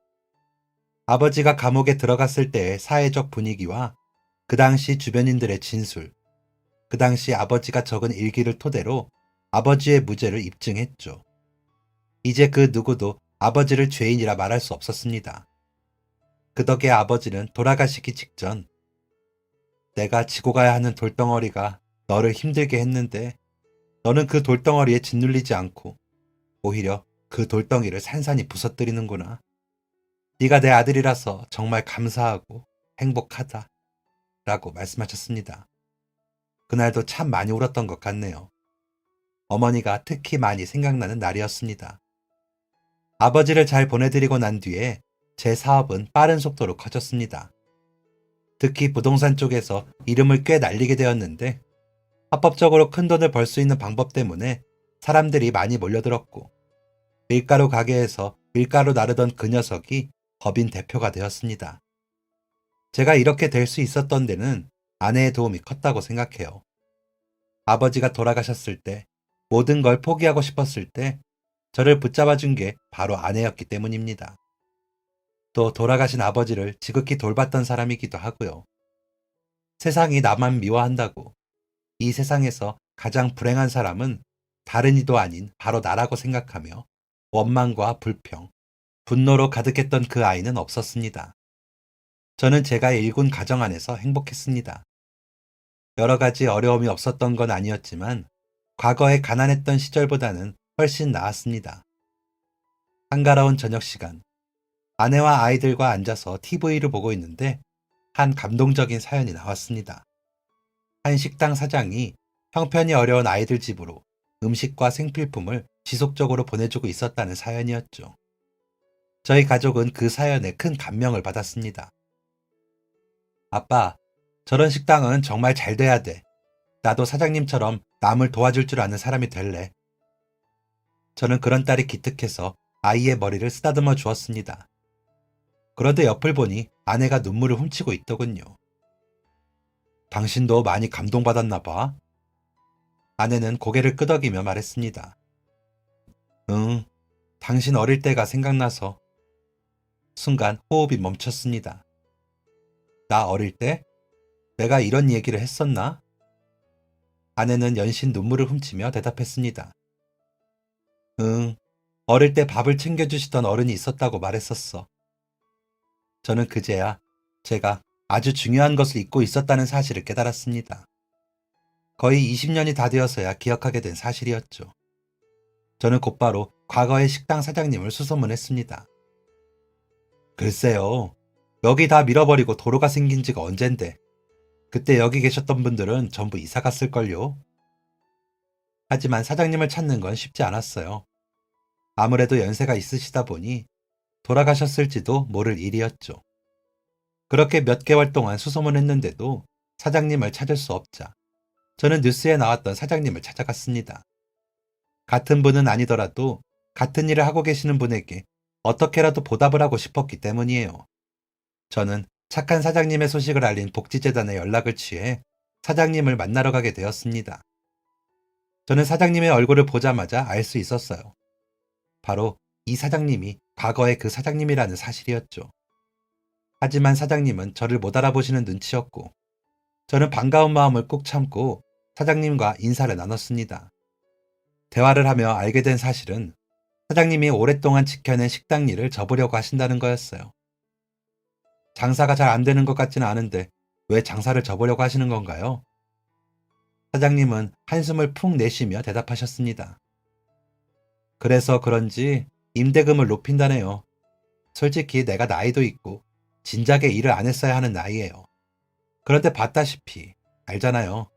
아버지가 감옥에 들어갔을 때의 사회적 분위기와 그 당시 주변인들의 진술, 그 당시 아버지가 적은 일기를 토대로 아버지의 무죄를 입증했죠. 이제 그 누구도 아버지를 죄인이라 말할 수 없었습니다. 그 덕에 아버지는 돌아가시기 직전 내가 지고 가야 하는 돌덩어리가 너를 힘들게 했는데 너는 그 돌덩어리에 짓눌리지 않고 오히려 그 돌덩이를 산산이 부서뜨리는구나. 네가 내 아들이라서 정말 감사하고 행복하다. 라고 말씀하셨습니다. 그날도 참 많이 울었던 것 같네요. 어머니가 특히 많이 생각나는 날이었습니다. 아버지를 잘 보내드리고 난 뒤에 제 사업은 빠른 속도로 커졌습니다. 특히 부동산 쪽에서 이름을 꽤 날리게 되었는데 합법적으로 큰 돈을 벌 수 있는 방법 때문에 사람들이 많이 몰려들었고 밀가루 가게에서 밀가루 나르던 그 녀석이 법인 대표가 되었습니다. 제가 이렇게 될 수 있었던 데는 아내의 도움이 컸다고 생각해요. 아버지가 돌아가셨을 때 모든 걸 포기하고 싶었을 때 저를 붙잡아 준 게 바로 아내였기 때문입니다. 또 돌아가신 아버지를 지극히 돌봤던 사람이기도 하고요. 세상이 나만 미워한다고 이 세상에서 가장 불행한 사람은 다른 이도 아닌 바로 나라고 생각하며 원망과 불평, 분노로 가득했던 그 아이는 없었습니다. 저는 제가 일군 가정 안에서 행복했습니다. 여러 가지 어려움이 없었던 건 아니었지만 과거에 가난했던 시절보다는 훨씬 나았습니다. 한가로운 저녁 시간, 아내와 아이들과 앉아서 TV를 보고 있는데 한 감동적인 사연이 나왔습니다. 한 식당 사장이 형편이 어려운 아이들 집으로 음식과 생필품을 지속적으로 보내주고 있었다는 사연이었죠. 저희 가족은 그 사연에 큰 감명을 받았습니다. 아빠, 저런 식당은 정말 잘 돼야 돼. 나도 사장님처럼 남을 도와줄 줄 아는 사람이 될래. 저는 그런 딸이 기특해서 아이의 머리를 쓰다듬어 주었습니다. 그런데 옆을 보니 아내가 눈물을 훔치고 있더군요. 당신도 많이 감동받았나 봐. 아내는 고개를 끄덕이며 말했습니다. 응, 당신 어릴 때가 생각나서. 순간 호흡이 멈췄습니다. 나 어릴 때? 내가 이런 얘기를 했었나? 아내는 연신 눈물을 훔치며 대답했습니다. 응, 어릴 때 밥을 챙겨주시던 어른이 있었다고 말했었어. 저는 그제야 제가 아주 중요한 것을 잊고 있었다는 사실을 깨달았습니다. 거의 20년이 다 되어서야 기억하게 된 사실이었죠. 저는 곧바로 과거의 식당 사장님을 수소문했습니다. 글쎄요, 여기 다 밀어버리고 도로가 생긴 지가 언젠데 그때 여기 계셨던 분들은 전부 이사 갔을걸요. 하지만 사장님을 찾는 건 쉽지 않았어요. 아무래도 연세가 있으시다 보니 돌아가셨을지도 모를 일이었죠. 그렇게 몇 개월 동안 수소문했는데도 사장님을 찾을 수 없자 저는 뉴스에 나왔던 사장님을 찾아갔습니다. 같은 분은 아니더라도 같은 일을 하고 계시는 분에게 어떻게라도 보답을 하고 싶었기 때문이에요. 저는 착한 사장님의 소식을 알린 복지재단에 연락을 취해 사장님을 만나러 가게 되었습니다. 저는 사장님의 얼굴을 보자마자 알 수 있었어요. 바로 이 사장님이 과거의 그 사장님이라는 사실이었죠. 하지만 사장님은 저를 못 알아보시는 눈치였고 저는 반가운 마음을 꾹 참고 사장님과 인사를 나눴습니다. 대화를 하며 알게 된 사실은 사장님이 오랫동안 지켜낸 식당 일을 접으려고 하신다는 거였어요. 장사가 잘 안 되는 것 같지는 않은데 왜 장사를 접으려고 하시는 건가요? 사장님은 한숨을 푹 내쉬며 대답하셨습니다. 그래서 그런지 임대금을 높인다네요. 솔직히 내가 나이도 있고 진작에 일을 안 했어야 하는 나이예요. 그런데 봤다시피 알잖아요.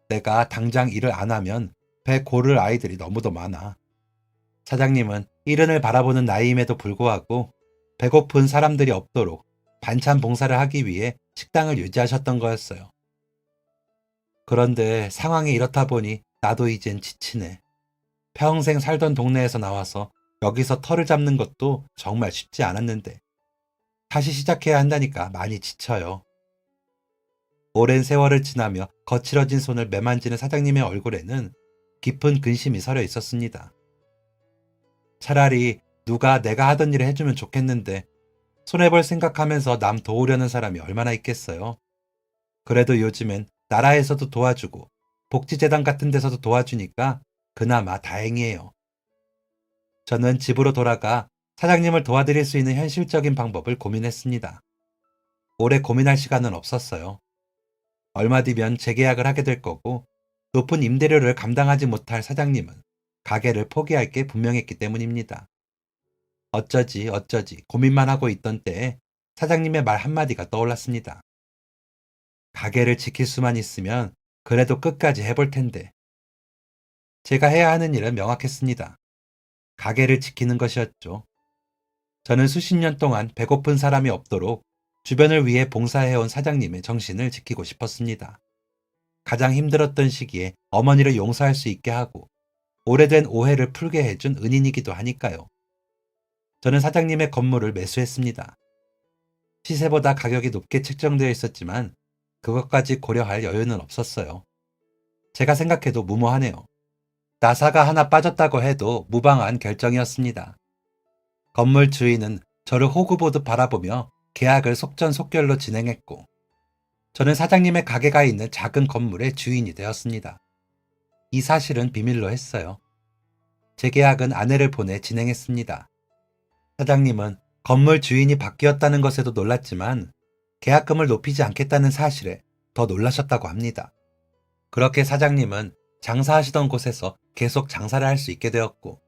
내가 당장 일을 안 하면 배 고를 아이들이 너무도 많아. 사장님은 이른을 바라보는 나이임에도 불구하고 배고픈 사람들이 없도록 반찬 봉사를 하기 위해 식당을 유지하셨던 거였어요. 그런데 상황이 이렇다 보니 나도 이젠 지치네. 평생 살던 동네에서 나와서 여기서 털을 잡는 것도 정말 쉽지 않았는데 다시 시작해야 한다니까 많이 지쳐요. 오랜 세월을 지나며 거칠어진 손을 매만지는 사장님의 얼굴에는 깊은 근심이 서려 있었습니다. 차라리 누가 내가 하던 일을 해주면 좋겠는데 손해볼 생각하면서 남 도우려는 사람이 얼마나 있겠어요. 그래도 요즘엔 나라에서도 도와주고 복지재단 같은 데서도 도와주니까 그나마 다행이에요. 저는 집으로 돌아가 사장님을 도와드릴 수 있는 현실적인 방법을 고민했습니다. 오래 고민할 시간은 없었어요. 얼마 뒤면 재계약을 하게 될 거고 높은 임대료를 감당하지 못할 사장님은 가게를 포기할 게 분명했기 때문입니다. 어쩌지 고민만 하고 있던 때에 사장님의 말 한마디가 떠올랐습니다. 가게를 지킬 수만 있으면 그래도 끝까지 해볼 텐데. 제가 해야 하는 일은 명확했습니다. 가게를 지키는 것이었죠. 저는 수십 년 동안 배고픈 사람이 없도록 주변을 위해 봉사해온 사장님의 정신을 지키고 싶었습니다. 가장 힘들었던 시기에 어머니를 용서할 수 있게 하고 오래된 오해를 풀게 해준 은인이기도 하니까요. 저는 사장님의 건물을 매수했습니다. 시세보다 가격이 높게 책정되어 있었지만 그것까지 고려할 여유는 없었어요. 제가 생각해도 무모하네요. 나사가 하나 빠졌다고 해도 무방한 결정이었습니다. 건물 주인은 저를 호구 보듯 바라보며 계약을 속전속결로 진행했고 저는 사장님의 가게가 있는 작은 건물의 주인이 되었습니다. 이 사실은 비밀로 했어요. 재계약은 아내를 보내 진행했습니다. 사장님은 건물 주인이 바뀌었다는 것에도 놀랐지만 계약금을 높이지 않겠다는 사실에 더 놀라셨다고 합니다. 그렇게 사장님은 장사하시던 곳에서 계속 장사를 할 수 있게 되었고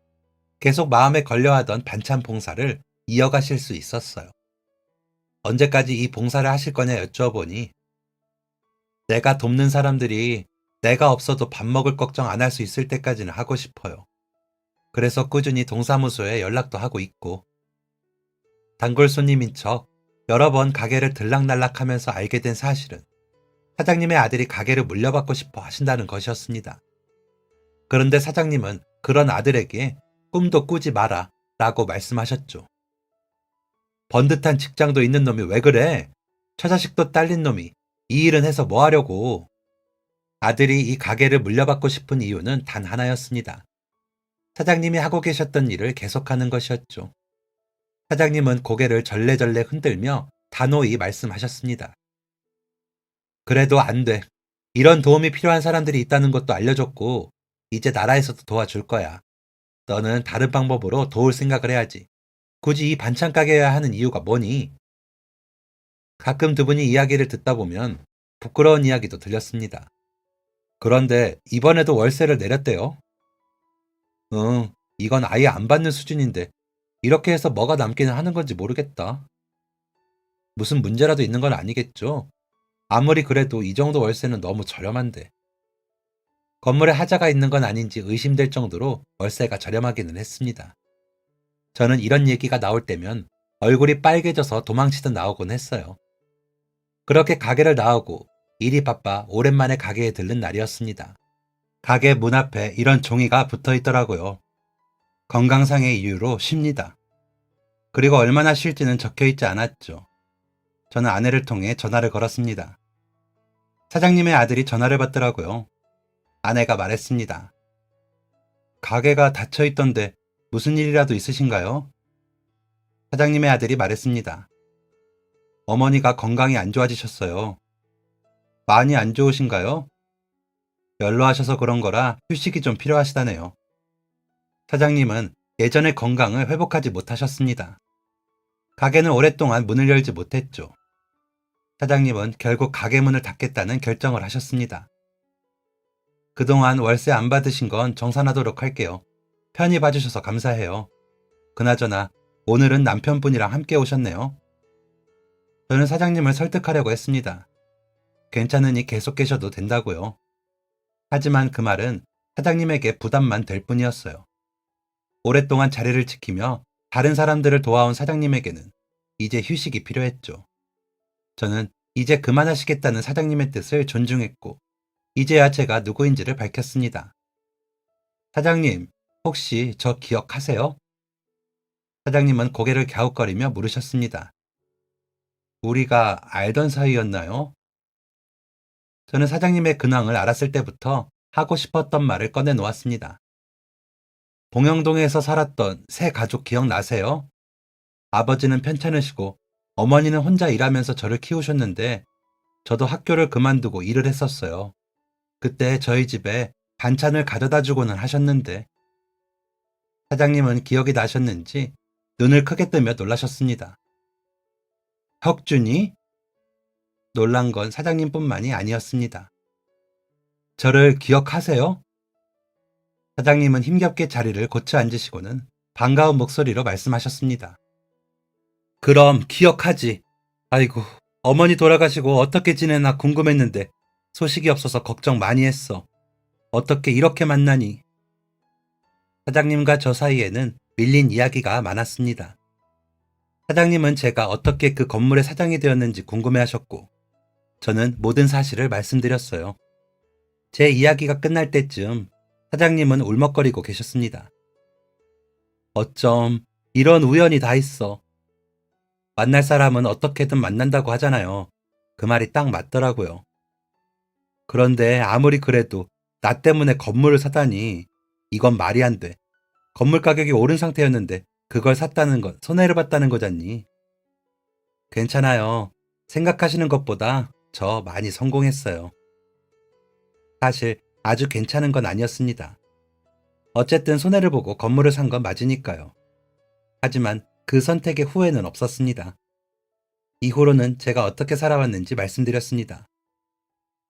계속 마음에 걸려하던 반찬 봉사를 이어가실 수 있었어요. 언제까지 이 봉사를 하실 거냐 여쭈어보니 내가 돕는 사람들이 내가 없어도 밥 먹을 걱정 안 할 수 있을 때까지는 하고 싶어요. 그래서 꾸준히 동사무소에 연락도 하고 있고 단골 손님인 척 여러 번 가게를 들락날락하면서 알게 된 사실은 사장님의 아들이 가게를 물려받고 싶어 하신다는 것이었습니다. 그런데 사장님은 그런 아들에게 꿈도 꾸지 마라 라고 말씀하셨죠. 번듯한 직장도 있는 놈이 왜 그래? 처자식도 딸린 놈이 이 일은 해서 뭐 하려고? 아들이 이 가게를 물려받고 싶은 이유는 단 하나였습니다. 사장님이 하고 계셨던 일을 계속하는 것이었죠. 사장님은 고개를 절레절레 흔들며 단호히 말씀하셨습니다. 그래도 안 돼. 이런 도움이 필요한 사람들이 있다는 것도 알려줬고 이제 나라에서도 도와줄 거야. 너는 다른 방법으로 도울 생각을 해야지. 굳이 이 반찬 가게여야 하는 이유가 뭐니? 가끔 두 분이 이야기를 듣다 보면 부끄러운 이야기도 들렸습니다. 그런데 이번에도 월세를 내렸대요. 응, 이건 아예 안 받는 수준인데 이렇게 해서 뭐가 남기는 하는 건지 모르겠다. 무슨 문제라도 있는 건 아니겠죠? 아무리 그래도 이 정도 월세는 너무 저렴한데. 건물에 하자가 있는 건 아닌지 의심될 정도로 월세가 저렴하기는 했습니다. 저는 이런 얘기가 나올 때면 얼굴이 빨개져서 도망치듯 나오곤 했어요. 그렇게 가게를 나오고 일이 바빠 오랜만에 가게에 들른 날이었습니다. 가게 문 앞에 이런 종이가 붙어 있더라고요. 건강상의 이유로 쉽니다. 그리고 얼마나 쉴지는 적혀 있지 않았죠. 저는 아내를 통해 전화를 걸었습니다. 사장님의 아들이 전화를 받더라고요. 아내가 말했습니다. 가게가 닫혀 있던데 무슨 일이라도 있으신가요? 사장님의 아들이 말했습니다. 어머니가 건강이 안 좋아지셨어요. 많이 안 좋으신가요? 연로하셔서 그런 거라 휴식이 좀 필요하시다네요. 사장님은 예전의 건강을 회복하지 못하셨습니다. 가게는 오랫동안 문을 열지 못했죠. 사장님은 결국 가게 문을 닫겠다는 결정을 하셨습니다. 그동안 월세 안 받으신 건 정산하도록 할게요. 편히 봐주셔서 감사해요. 그나저나 오늘은 남편분이랑 함께 오셨네요. 저는 사장님을 설득하려고 했습니다. 괜찮으니 계속 계셔도 된다고요. 하지만 그 말은 사장님에게 부담만 될 뿐이었어요. 오랫동안 자리를 지키며 다른 사람들을 도와온 사장님에게는 이제 휴식이 필요했죠. 저는 이제 그만하시겠다는 사장님의 뜻을 존중했고, 이제야 제가 누구인지를 밝혔습니다. 사장님, 혹시 저 기억하세요? 사장님은 고개를 갸웃거리며 물으셨습니다. 우리가 알던 사이였나요? 저는 사장님의 근황을 알았을 때부터 하고 싶었던 말을 꺼내놓았습니다. 봉영동에서 살았던 새 가족 기억나세요? 아버지는 편찮으시고 어머니는 혼자 일하면서 저를 키우셨는데 저도 학교를 그만두고 일을 했었어요. 그때 저희 집에 반찬을 가져다 주고는 하셨는데 사장님은 기억이 나셨는지 눈을 크게 뜨며 놀라셨습니다. 혁준이? 놀란 건 사장님뿐만이 아니었습니다. 저를 기억하세요? 사장님은 힘겹게 자리를 고쳐 앉으시고는 반가운 목소리로 말씀하셨습니다. 그럼 기억하지. 아이고, 어머니 돌아가시고 어떻게 지내나 궁금했는데 소식이 없어서 걱정 많이 했어. 어떻게 이렇게 만나니? 사장님과 저 사이에는 밀린 이야기가 많았습니다. 사장님은 제가 어떻게 그 건물의 사장이 되었는지 궁금해하셨고, 저는 모든 사실을 말씀드렸어요. 제 이야기가 끝날 때쯤 사장님은 울먹거리고 계셨습니다. 어쩜 이런 우연이 다 있어. 만날 사람은 어떻게든 만난다고 하잖아요. 그 말이 딱 맞더라고요. 그런데 아무리 그래도 나 때문에 건물을 사다니 이건 말이 안 돼. 건물 가격이 오른 상태였는데 그걸 샀다는 건 손해를 봤다는 거잖니. 괜찮아요. 생각하시는 것보다 저 많이 성공했어요. 사실 아주 괜찮은 건 아니었습니다. 어쨌든 손해를 보고 건물을 산 건 맞으니까요. 하지만 그 선택의 후회는 없었습니다. 이후로는 제가 어떻게 살아왔는지 말씀드렸습니다.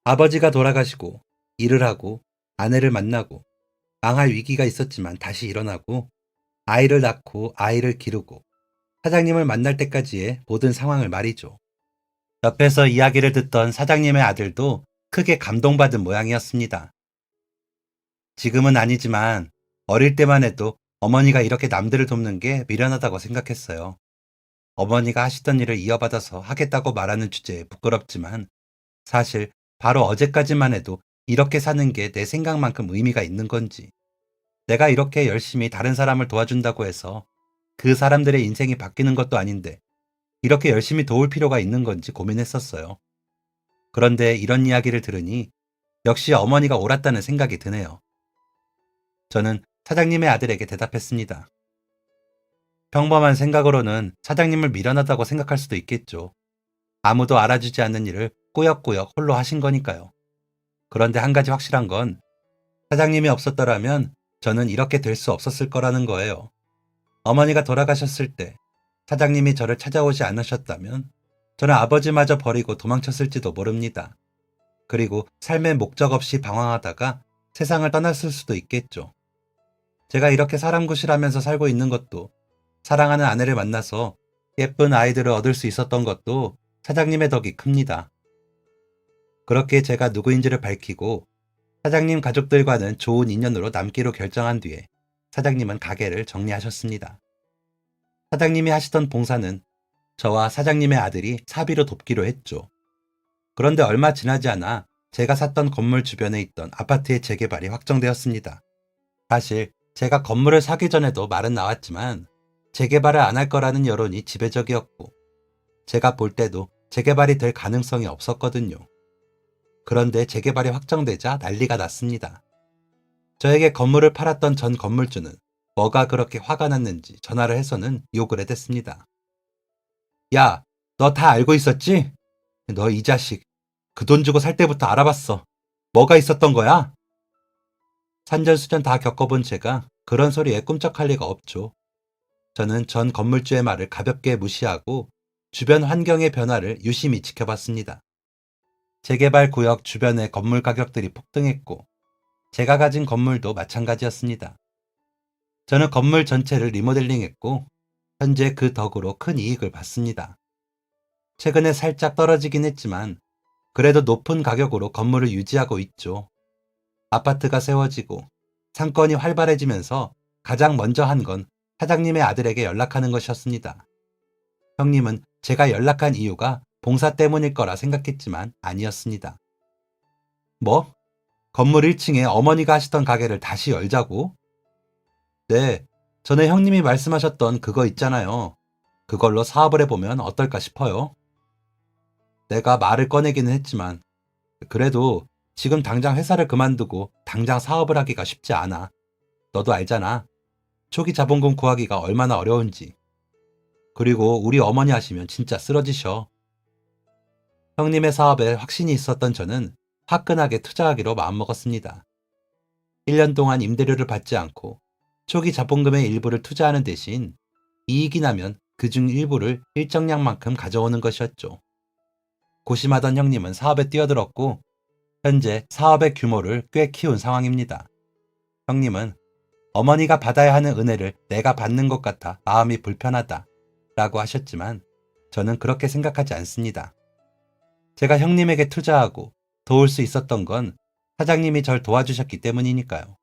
아버지가 돌아가시고 일을 하고 아내를 만나고 망할 위기가 있었지만 다시 일어나고 아이를 낳고 아이를 기르고 사장님을 만날 때까지의 모든 상황을 말이죠. 옆에서 이야기를 듣던 사장님의 아들도 크게 감동받은 모양이었습니다. 지금은 아니지만 어릴 때만 해도 어머니가 이렇게 남들을 돕는 게 미련하다고 생각했어요. 어머니가 하시던 일을 이어받아서 하겠다고 말하는 주제에 부끄럽지만 사실 바로 어제까지만 해도 이렇게 사는 게 내 생각만큼 의미가 있는 건지, 내가 이렇게 열심히 다른 사람을 도와준다고 해서 그 사람들의 인생이 바뀌는 것도 아닌데 이렇게 열심히 도울 필요가 있는 건지 고민했었어요. 그런데 이런 이야기를 들으니 역시 어머니가 옳았다는 생각이 드네요. 저는 사장님의 아들에게 대답했습니다. 평범한 생각으로는 사장님을 미련하다고 생각할 수도 있겠죠. 아무도 알아주지 않는 일을 꾸역꾸역 홀로 하신 거니까요. 그런데 한 가지 확실한 건 사장님이 없었더라면 저는 이렇게 될 수 없었을 거라는 거예요. 어머니가 돌아가셨을 때 사장님이 저를 찾아오지 않으셨다면 저는 아버지마저 버리고 도망쳤을지도 모릅니다. 그리고 삶의 목적 없이 방황하다가 세상을 떠났을 수도 있겠죠. 제가 이렇게 사람 구실하면서 살고 있는 것도, 사랑하는 아내를 만나서 예쁜 아이들을 얻을 수 있었던 것도 사장님의 덕이 큽니다. 그렇게 제가 누구인지를 밝히고 사장님 가족들과는 좋은 인연으로 남기로 결정한 뒤에 사장님은 가게를 정리하셨습니다. 사장님이 하시던 봉사는 저와 사장님의 아들이 사비로 돕기로 했죠. 그런데 얼마 지나지 않아 제가 샀던 건물 주변에 있던 아파트의 재개발이 확정되었습니다. 사실 제가 건물을 사기 전에도 말은 나왔지만 재개발을 안 할 거라는 여론이 지배적이었고 제가 볼 때도 재개발이 될 가능성이 없었거든요. 그런데 재개발이 확정되자 난리가 났습니다. 저에게 건물을 팔았던 전 건물주는 뭐가 그렇게 화가 났는지 전화를 해서는 욕을 해댔습니다. 야, 너 다 알고 있었지? 너 이 자식, 그 돈 주고 살 때부터 알아봤어. 뭐가 있었던 거야? 산전수전 다 겪어본 제가 그런 소리에 꿈쩍할 리가 없죠. 저는 전 건물주의 말을 가볍게 무시하고 주변 환경의 변화를 유심히 지켜봤습니다. 재개발 구역 주변의 건물 가격들이 폭등했고 제가 가진 건물도 마찬가지였습니다. 저는 건물 전체를 리모델링했고 현재 그 덕으로 큰 이익을 봤습니다. 최근에 살짝 떨어지긴 했지만 그래도 높은 가격으로 건물을 유지하고 있죠. 아파트가 세워지고 상권이 활발해지면서 가장 먼저 한 건 사장님의 아들에게 연락하는 것이었습니다. 형님은 제가 연락한 이유가 봉사 때문일 거라 생각했지만 아니었습니다. 뭐? 건물 1층에 어머니가 하시던 가게를 다시 열자고? 네, 전에 형님이 말씀하셨던 그거 있잖아요. 그걸로 사업을 해보면 어떨까 싶어요. 내가 말을 꺼내기는 했지만 그래도 지금 당장 회사를 그만두고 당장 사업을 하기가 쉽지 않아. 너도 알잖아. 초기 자본금 구하기가 얼마나 어려운지. 그리고 우리 어머니 하시면 진짜 쓰러지셔. 형님의 사업에 확신이 있었던 저는 화끈하게 투자하기로 마음먹었습니다. 1년 동안 임대료를 받지 않고 초기 자본금의 일부를 투자하는 대신 이익이 나면 그중 일부를 일정량만큼 가져오는 것이었죠. 고심하던 형님은 사업에 뛰어들었고 현재 사업의 규모를 꽤 키운 상황입니다. 형님은 어머니가 받아야 하는 은혜를 내가 받는 것 같아 마음이 불편하다 라고 하셨지만 저는 그렇게 생각하지 않습니다. 제가 형님에게 투자하고 도울 수 있었던 건 사장님이 절 도와주셨기 때문이니까요.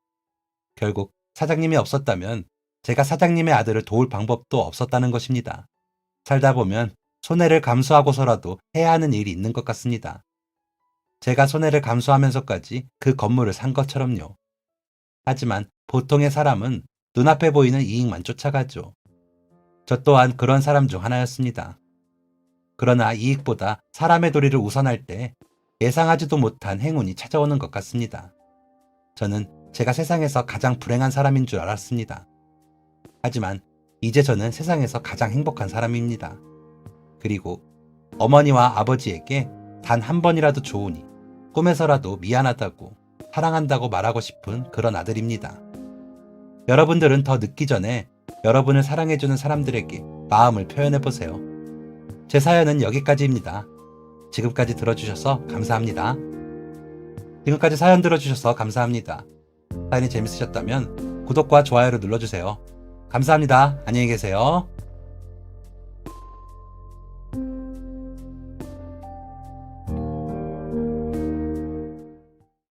결국 사장님이 없었다면 제가 사장님의 아들을 도울 방법도 없었다는 것입니다. 살다 보면 손해를 감수하고서라도 해야 하는 일이 있는 것 같습니다. 제가 손해를 감수하면서까지 그 건물을 산 것처럼요. 하지만 보통의 사람은 눈앞에 보이는 이익만 쫓아가죠. 저 또한 그런 사람 중 하나였습니다. 그러나 이익보다 사람의 도리를 우선할 때 예상하지도 못한 행운이 찾아오는 것 같습니다. 저는 제가 세상에서 가장 불행한 사람인 줄 알았습니다. 하지만 이제 저는 세상에서 가장 행복한 사람입니다. 그리고 어머니와 아버지에게 단 한 번이라도 좋으니 꿈에서라도 미안하다고 사랑한다고 말하고 싶은 그런 아들입니다. 여러분들은 더 늦기 전에 여러분을 사랑해주는 사람들에게 마음을 표현해보세요. 제 사연은 여기까지입니다. 지금까지 들어주셔서 감사합니다. 지금까지 사연 들어주셔서 감사합니다. 사연이 재밌으셨다면 구독과 좋아요를 눌러주세요. 감사합니다. 안녕히 계세요.